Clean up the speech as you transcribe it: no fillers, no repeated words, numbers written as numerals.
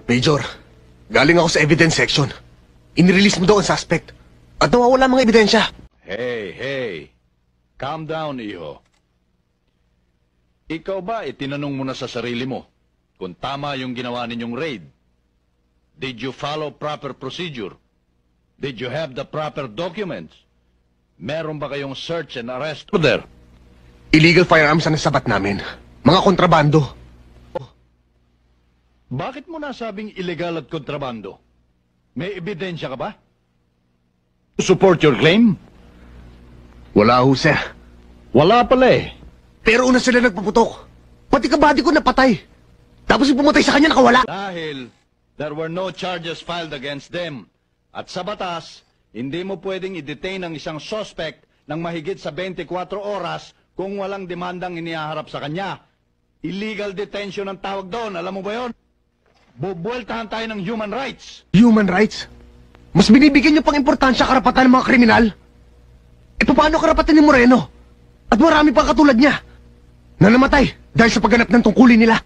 Major, galing ako sa evidence section. Inirelease mo daw ang suspect. At nawawala mga ebidensya. Hey. Calm down, iho. Ikaw ba itinanong mo na sa sarili mo kung tama yung ginawa ninyong raid? Did you follow proper procedure? Did you have the proper documents? Meron ba kayong search and arrest order? Illegal firearms ang nasabat namin. Mga kontrabando. Bakit mo nasabing illegal at kontrabando? May ebidensya ka ba? To support your claim? Wala ho, sir. Wala pala eh. Pero una sila nagpaputok. Pati kabady ko napatay. Tapos yung pumatay sa kanya nakawala. Dahil there were no charges filed against them. At sa batas, hindi mo pwedeng i-detain ang isang suspect ng mahigit sa 24 oras kung walang demandang inihaharap sa kanya. Illegal detention ang tawag doon. Alam mo ba yon? Bubueltahan tayo ng human rights. Human rights? Mas binibigyan niyo pang importansya karapatan ng mga kriminal? E paano karapatan ni Moreno? At marami pang katulad niya na namatay dahil sa pagganap ng tungkulin nila.